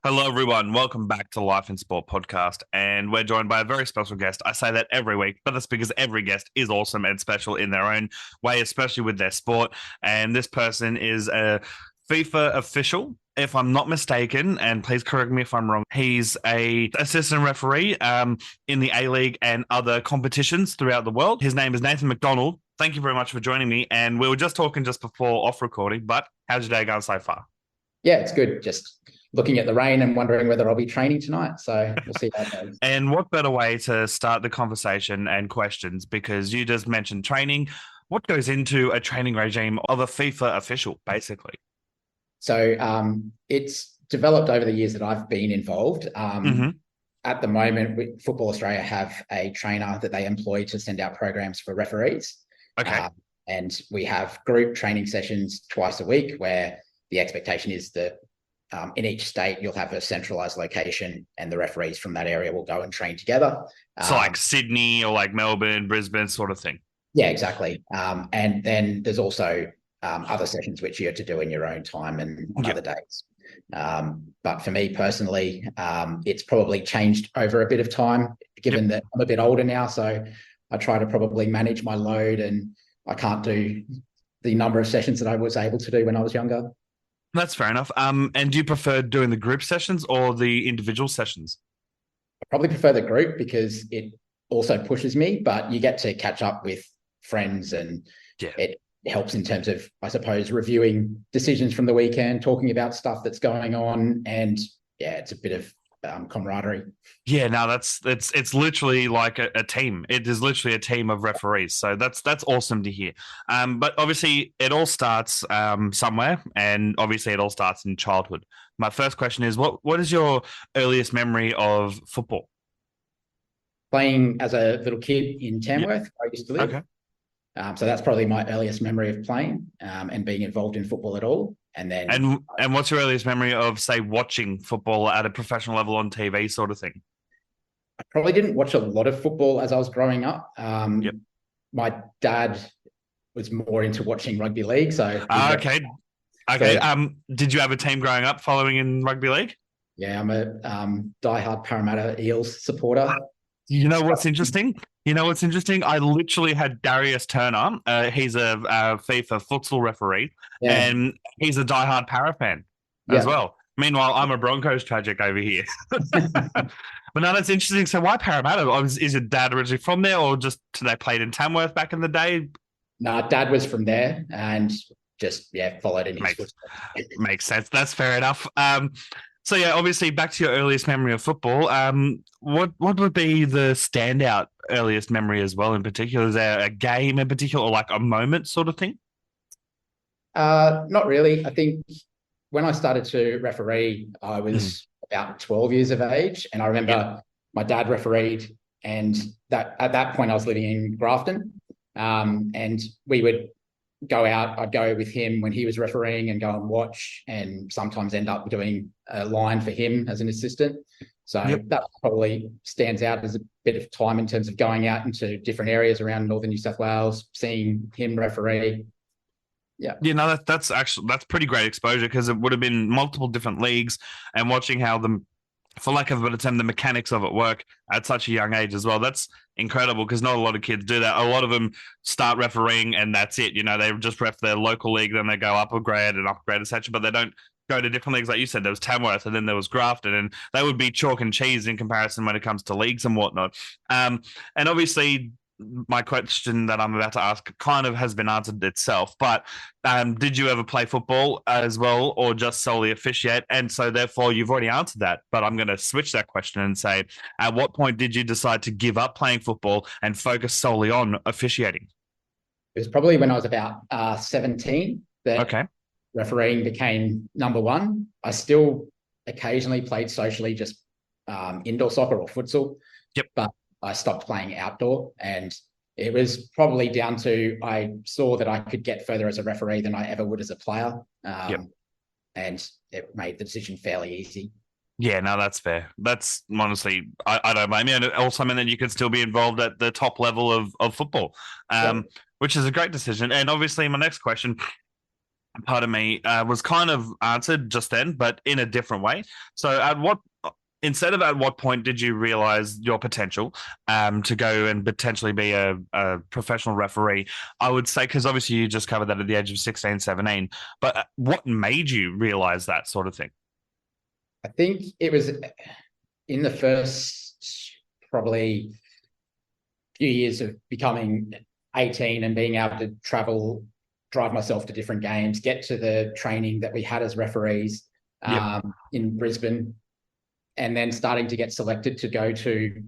Hello, everyone. Welcome back to Life in Sport podcast. And we're joined by a very special guest. I say that every week, but that's because every guest is awesome and special in their own way, especially with their sport. And this person is a FIFA official, if I'm not mistaken, and please correct me if I'm wrong. He's a assistant referee in the A-League and other competitions throughout the world. His name is Nathan MacDonald. Thank you very much for joining me. And we were just talking just before off recording, but how's your day going so far? Yeah, it's good. Just looking at the rain and wondering whether I'll be training tonight. So we'll see how it goes. And what better way to start the conversation and questions? Because you just mentioned training. What goes into a training regime of a FIFA official, basically? So it's developed over the years that I've been involved. At the moment, Football Australia have a trainer that they employ to send out programs for referees. Okay. And we have group training sessions twice a week where the expectation is that in each state, you'll have a centralized location and the referees from that area will go and train together. So like Sydney or like Melbourne, Brisbane sort of thing. Yeah, exactly. And then there's also other sessions which you have to do in your own time and on other days. But for me personally, it's probably changed over a bit of time, given that I'm a bit older now. So I try to probably manage my load and I can't do the number of sessions that I was able to do when I was younger. That's fair enough. And do you prefer doing the group sessions or the individual sessions? I probably prefer the group because it also pushes me, but you get to catch up with friends and it helps in terms of, I suppose, reviewing decisions from the weekend, talking about stuff that's going on. And it's a bit of camaraderie. Yeah, no, it's literally like a team. It is literally a team of referees. So that's awesome to hear. But obviously it all starts somewhere, and obviously it all starts in childhood. My first question is, what is your earliest memory of football? Playing as a little kid in Tamworth, where I used to live. Okay. So that's probably my earliest memory of playing and being involved in football at all. And then, and what's your earliest memory of, say, watching football at a professional level on TV, sort of thing? I probably didn't watch a lot of football as I was growing up. My dad was more into watching rugby league, so okay. Did you have a team growing up following in rugby league? Yeah, I'm a diehard Parramatta Eels supporter. You know what's interesting? I literally had Darius Turner. He's a FIFA futsal referee, and he's a diehard Para fan as well. Meanwhile, I'm a Broncos tragic over here. But no, that's interesting. So why Parramatta? Is your dad originally from there, or just they played in Tamworth back in the day? No, dad was from there and just, followed in his footsteps. Makes sense. That's fair enough. So obviously back to your earliest memory of football. What would be the standout earliest memory as well in particular? Is there a game in particular or like a moment sort of thing? Not really. I think when I started to referee, I was about 12 years of age. And I remember my dad refereed and at that point I was living in Grafton. And we would go out. I'd go with him when he was refereeing and go and watch and sometimes end up doing a line for him as an assistant. So that probably stands out as a bit of time in terms of going out into different areas around northern New South Wales, seeing him referee. That's pretty great exposure because it would have been multiple different leagues and watching how for lack of a better term, the mechanics of it work at such a young age as well. That's incredible because not a lot of kids do that. A lot of them start refereeing and that's it. They just ref their local league, then they go up a grade, etc. But they don't go to different leagues. Like you said, there was Tamworth and then there was Grafton, and they would be chalk and cheese in comparison when it comes to leagues and whatnot. And obviously, my question that I'm about to ask kind of has been answered itself, but did you ever play football as well or just solely officiate? And so therefore you've already answered that, but I'm going to switch that question and say, at what point did you decide to give up playing football and focus solely on officiating? It was probably when I was about 17 that refereeing became number one. I still occasionally played socially, just indoor soccer or futsal, but I stopped playing outdoor, and it was probably down to I saw that I could get further as a referee than I ever would as a player. And it made the decision fairly easy. Yeah, no, that's fair. That's honestly, I don't blame you. And also, I mean, then you could still be involved at the top level of football, which is a great decision. And obviously, my next question, pardon me, was kind of answered just then, but in a different way. So, instead of at what point did you realize your potential to go and potentially be a professional referee? I would say, because obviously you just covered that at the age of 16, 17, but what made you realize that sort of thing? I think it was in the first probably few years of becoming 18 and being able to travel, drive myself to different games, get to the training that we had as referees in Brisbane, and then starting to get selected to go to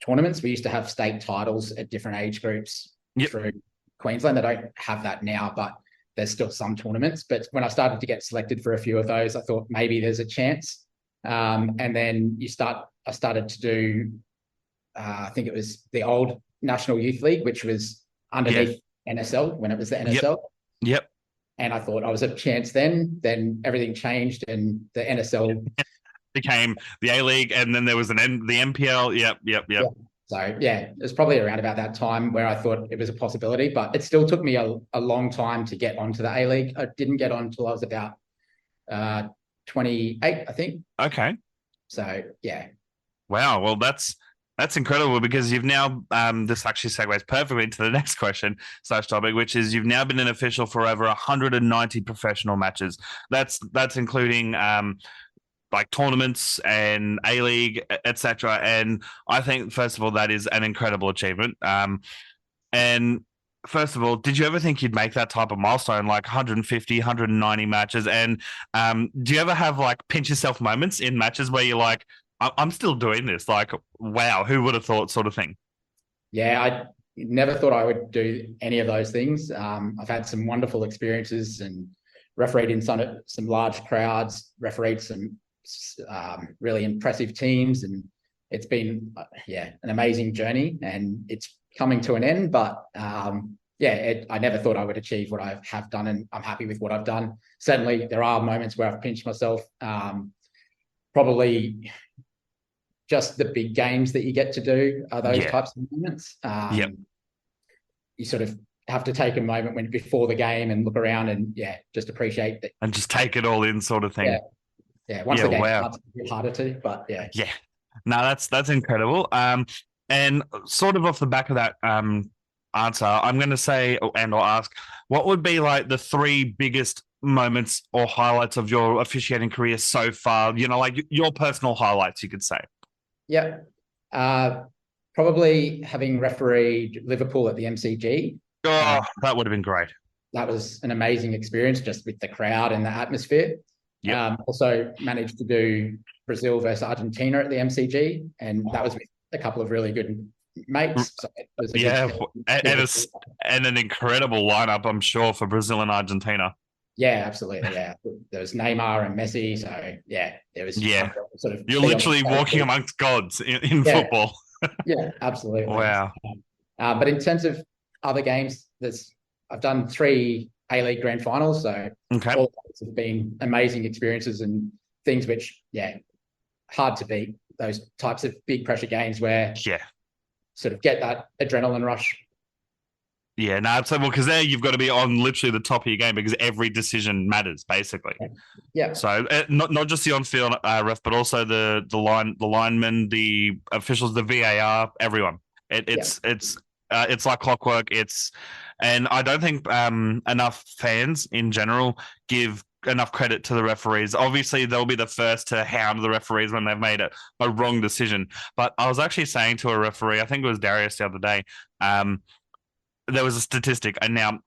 tournaments. We used to have state titles at different age groups through Queensland. They don't have that now, but there's still some tournaments. But when I started to get selected for a few of those, I thought maybe there's a chance. And then I started to do, I think it was the old National Youth League, which was underneath NSL when it was the NSL. Yep. And I thought I was a chance then. Then everything changed and the NSL became the A-League, and then there was the NPL. Yep. Yeah. So, yeah, it was probably around about that time where I thought it was a possibility, but it still took me a long time to get onto the A-League. I didn't get on until I was about 28, I think. Okay. So, yeah. Wow. Well, that's incredible, because you've now, this actually segues perfectly into the next question / topic, which is you've now been an official for over 190 professional matches. That's including like tournaments and A-League, etc. And I think, first of all, that is an incredible achievement. And first of all, did you ever think you'd make that type of milestone, like 150, 190 matches? And do you ever have like pinch yourself moments in matches where you're like, I'm still doing this? Like, wow, who would have thought, sort of thing? Yeah, I never thought I would do any of those things. I've had some wonderful experiences and refereed in some large crowds, refereed some really impressive teams, and it's been an amazing journey, and it's coming to an end, but I never thought I would achieve what I have done, and I'm happy with what I've done. Certainly there are moments where I've pinched myself, probably just the big games that you get to do are those types of moments. You sort of have to take a moment before the game and look around and just appreciate that and just take it all in, sort of thing. Once the game starts, it's a bit harder to, but no, that's incredible. And sort of off the back of that answer, I'm going to say or ask, what would be like the 3 biggest moments or highlights of your officiating career so far? You know, like your personal highlights, you could say. Yeah, probably having refereed Liverpool at the MCG. Oh, that would have been great. That was an amazing experience, just with the crowd and the atmosphere. Also managed to do Brazil versus Argentina at the MCG, and that was with a couple of really good mates. So it was and an incredible lineup, I'm sure, for Brazil and Argentina. Yeah, absolutely. Yeah, there was Neymar and Messi. So there was sort of. You're literally walking amongst gods in football. Yeah, absolutely. Wow. But in terms of other games, I've done 3 A-League grand finals, so all those have been amazing experiences and things which, hard to beat. Those types of big pressure games where sort of get that adrenaline rush. Yeah, no, absolutely. Because there you've got to be on literally the top of your game, because every decision matters, basically. Yeah. So not just the on-field ref, but also the linemen, the officials, the VAR, everyone. It's like clockwork. And I don't think enough fans in general give enough credit to the referees. Obviously, they'll be the first to hound the referees when they've made a wrong decision. But I was actually saying to a referee, I think it was Darius the other day, there was a statistic, and now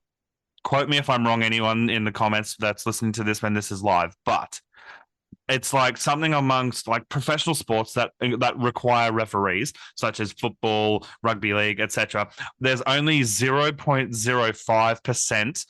quote me if I'm wrong, anyone in the comments that's listening to this when this is live, but it's like something amongst like professional sports that require referees, such as football, rugby league, etc. There's only 0.05%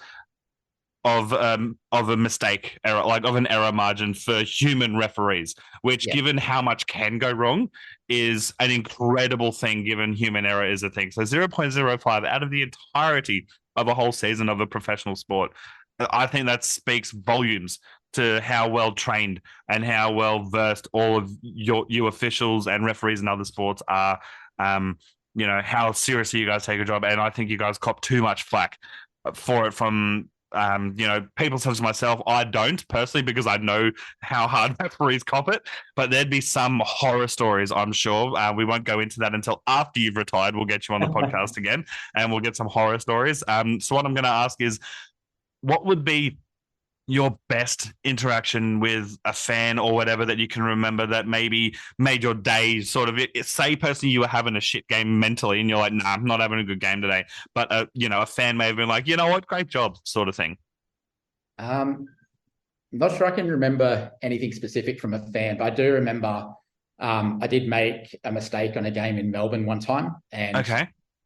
of a mistake error, like of an error margin for human referees, which given how much can go wrong is an incredible thing, given human error is a thing. So 0.05 out of the entirety of a whole season of a professional sport. I think that speaks volumes to how well trained and how well versed all of you officials and referees in other sports are. How seriously you guys take a job. And I think you guys cop too much flack for it from people such as myself, I don't personally because I know how hard referees cop it, but there'd be some horror stories, I'm sure. We won't go into that until after you've retired. We'll get you on the podcast again and we'll get some horror stories. So what I'm going to ask is, what would be your best interaction with a fan or whatever that you can remember that maybe made your day sort of say personally you were having a shit game mentally and you're like, nah, I'm not having a good game today. But, a fan may have been like, you know what, great job sort of thing. I'm not sure I can remember anything specific from a fan, but I do remember I did make a mistake on a game in Melbourne one time and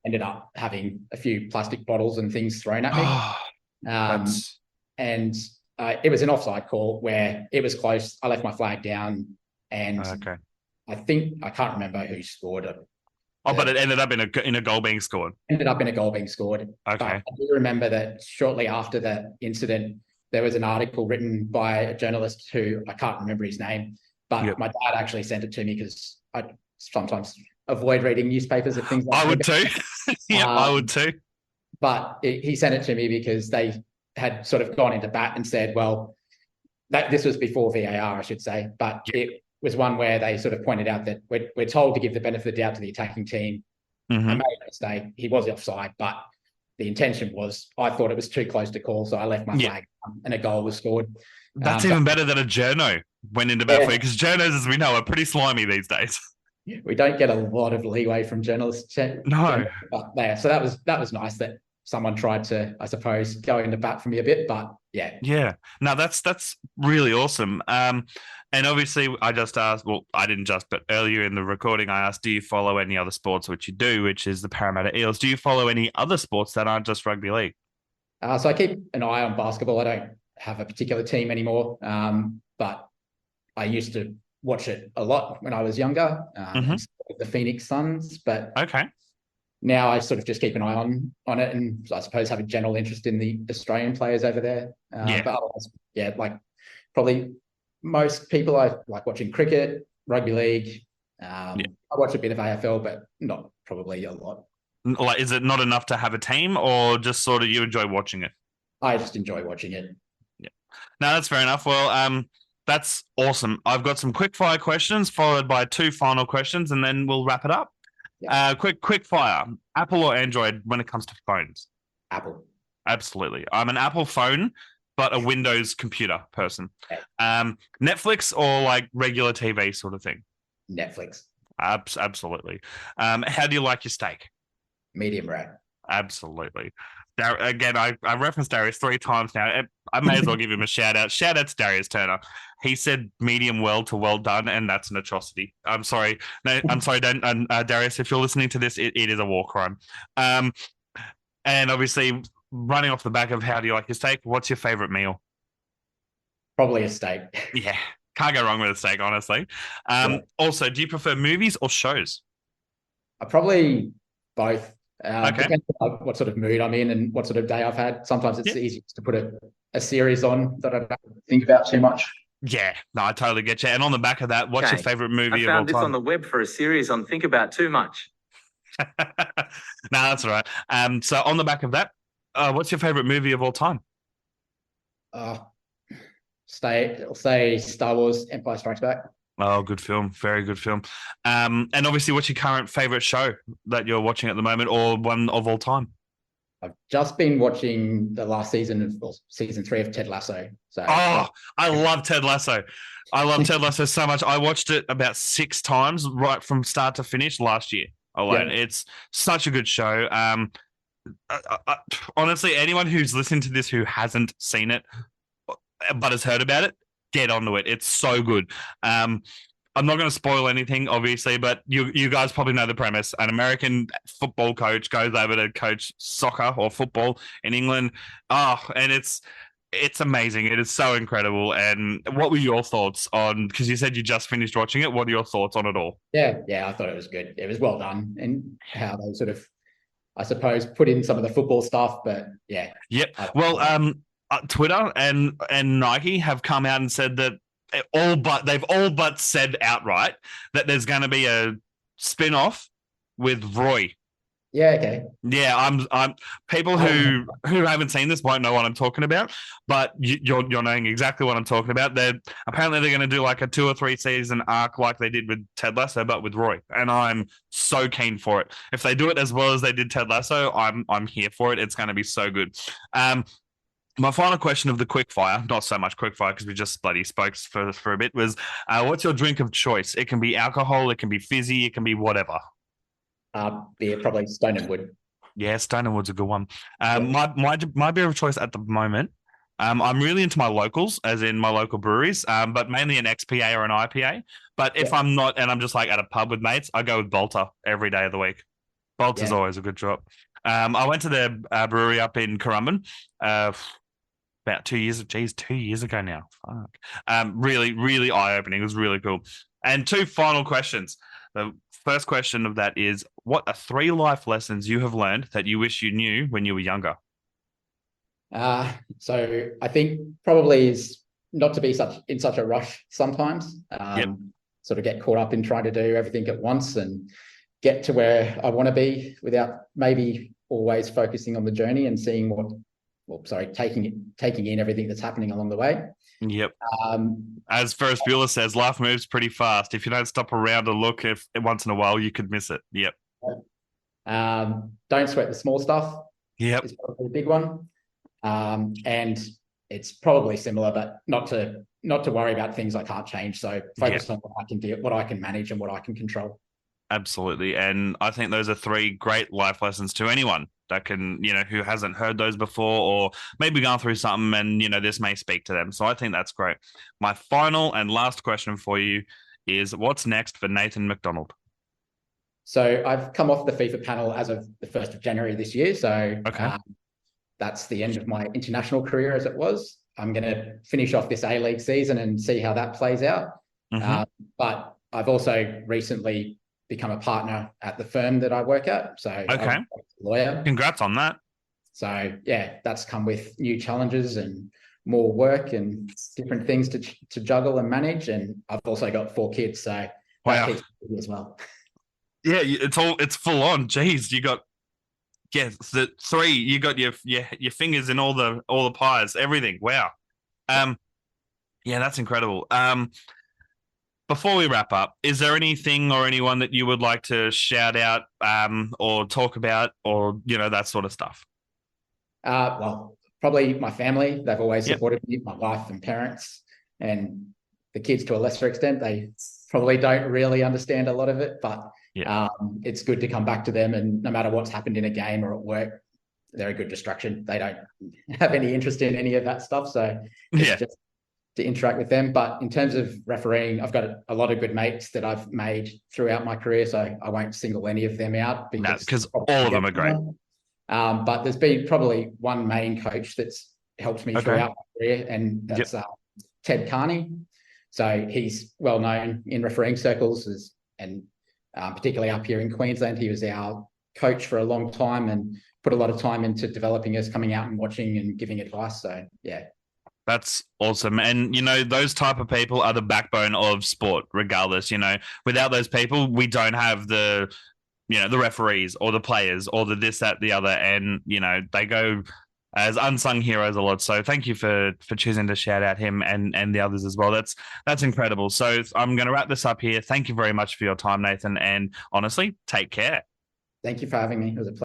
ended up having a few plastic bottles and things thrown at me. And it was an offside call where it was close. I left my flag down, and I can't remember who scored it. But it ended up in a goal being scored. Ended up in a goal being scored. Okay. But I do remember that shortly after that incident, there was an article written by a journalist who I can't remember his name, but my dad actually sent it to me because I sometimes avoid reading newspapers and things like that. I would too. I would too. But he sent it to me because they had sort of gone into bat and said, well, this was before VAR, I should say, but it was one where they sort of pointed out that we're told to give the benefit of the doubt to the attacking team. I made a mistake. He was offside, but the intention was, I thought it was too close to call, so I left my flag and a goal was scored. That's even better than a journo went into bat for you, because journos, as we know, are pretty slimy these days. We don't get a lot of leeway from journalists. No. But so that was nice that someone tried to, I suppose, go into bat for me a bit, but yeah. Yeah. No, that's really awesome. And obviously I just asked, well, I didn't just, but earlier in the recording, I asked, do you follow any other sports, which you do, which is the Parramatta Eels? Do you follow any other sports that aren't just rugby league? So I keep an eye on basketball. I don't have a particular team anymore, but I used to watch it a lot when I was younger, the Phoenix Suns, but now I sort of just keep an eye on it, and I suppose have a general interest in the Australian players over there. But otherwise, like probably most people, I like watching cricket, rugby league. I watch a bit of AFL, but not probably a lot. Like, is it not enough to have a team, or just sort of you enjoy watching it? I just enjoy watching it. Yeah. No, that's fair enough. Well, that's awesome. I've got some quick fire questions followed by 2 final questions, and then we'll wrap it up. Yeah. Quick fire. Apple or Android when it comes to phones? Apple. Absolutely. I'm an Apple phone, but a Windows computer person. Okay. Netflix or like regular TV sort of thing? Netflix. Absolutely. How do you like your steak? Medium rare. Absolutely. Again, I referenced Darius 3 times now. I may as well give him a shout out. Shout out to Darius Turner. He said medium well to well done, and that's an atrocity. I'm sorry. No, I'm sorry, Darius. If you're listening to this, it is a war crime. And obviously, running off the back of how do you like your steak, what's your favorite meal? Probably a steak. Yeah, can't go wrong with a steak, honestly. Also, do you prefer movies or shows? Probably both. Depends on what sort of mood I'm in and what sort of day I've had. Sometimes it's easy to put a series on that I don't think about too much. Yeah, no, I totally get you. And on the back of that, what's your favorite movie of all time? I found this on the web for a series on Think About Too Much. No, that's all right. So on the back of that, what's your favorite movie of all time? Say Star Wars, Empire Strikes Back. Oh, good film. Very good film. And obviously, what's your current favorite show that you're watching at the moment, or one of all time? I've just been watching the last season of season 3 of Ted Lasso. So, I love Ted Lasso. I love Ted Lasso so much. I watched it about 6 times right from start to finish last year alone. Yeah. It's such a good show. Honestly, anyone who's listening to this who hasn't seen it but has heard about it, get onto it. It's so good. I'm not going to spoil anything, obviously, but you guys probably know the premise. An American football coach goes over to coach soccer or football in England. And it's amazing. It is so incredible. And what were your thoughts on, because you said you just finished watching it, what are your thoughts on it all? Yeah, I thought it was good. It was well done, and how they sort of, I suppose, put in some of the football stuff, but yeah. Yep. Well, Twitter and Nike have come out and said that they've all but said outright that there's going to be a spin-off with Roy Yeah, okay. Yeah, I'm people who haven't seen this won't know what I'm talking about, but you're knowing exactly what I'm talking about. They're going to do like a 2 or 3 season arc like they did with Ted Lasso, but with Roy, and I'm so keen for it. If they do it as well as they did Ted Lasso, I'm here for it. It's going to be so good. My final question of the quick fire, not so much quick fire because we just bloody spoke for a bit, was what's your drink of choice? It can be alcohol, it can be fizzy, it can be whatever. Beer, probably Stone and Wood. Yeah, Stone and Wood's a good one. My beer of choice at the moment, I'm really into my locals, as in my local breweries, but mainly an XPA or an IPA. But if I'm not, and I'm just like at a pub with mates, I go with Bolter every day of the week. Bolter's always a good drop. I went to the brewery up in Currumbin about 2 years. 2 years ago now. Fuck. Really, really eye opening. It was really cool. And 2 final questions. The first question of that is, what are 3 life lessons you have learned that you wish you knew when you were younger? So I think probably is not to be in such a rush sometimes. Sort of get caught up in trying to do everything at once and get to where I want to be without maybe always focusing on the journey and seeing taking in everything that's happening along the way. Yep. As Ferris Bueller says, life moves pretty fast. If you don't stop around to look, if once in a while, you could miss it. Yep. Don't sweat the small stuff. Yep. It's probably a big one. And it's probably similar, but not to worry about things I can't change. So focus on what I can do, what I can manage, and what I can control. Absolutely. And I think those are 3 great life lessons to anyone that can, who hasn't heard those before or maybe gone through something and, this may speak to them. So I think that's great. My final and last question for you is, what's next for Nathan MacDonald? So I've come off the FIFA panel as of the 1st of January this year. So that's the end of my international career as it was. I'm going to finish off this A-League season and see how that plays out. But I've also recently become a partner at the firm that I work at. So I'm a lawyer. Congrats on that. So yeah, that's come with new challenges and more work and different things to juggle and manage. And I've also got 4 kids, so that keeps me busy as well. Yeah, it's full on. Jeez, you got the 3. You got your fingers in all the pies, everything. Wow. Yeah, that's incredible. Before we wrap up, is there anything or anyone that you would like to shout out or talk about or, that sort of stuff? Well, probably my family. They've always supported me, my wife and parents, and the kids to a lesser extent. They probably don't really understand a lot of it, but it's good to come back to them. And no matter what's happened in a game or at work, they're a good distraction. They don't have any interest in any of that stuff. So it's just to interact with them. But in terms of refereeing, I've got a lot of good mates that I've made throughout my career, so I won't single any of them out because all of them are great. But there's been probably one main coach that's helped me throughout my career, and that's Ted Carney. So he's well known in refereeing circles, and particularly up here in Queensland. He was our coach for a long time and put a lot of time into developing us, coming out and watching and giving advice. So yeah. That's awesome. And, those type of people are the backbone of sport, regardless. Without those people, we don't have the referees or the players or the this, that, the other. And, they go as unsung heroes a lot. So thank you for choosing to shout out him and the others as well. That's incredible. So I'm going to wrap this up here. Thank you very much for your time, Nathan. And honestly, take care. Thank you for having me. It was a pleasure.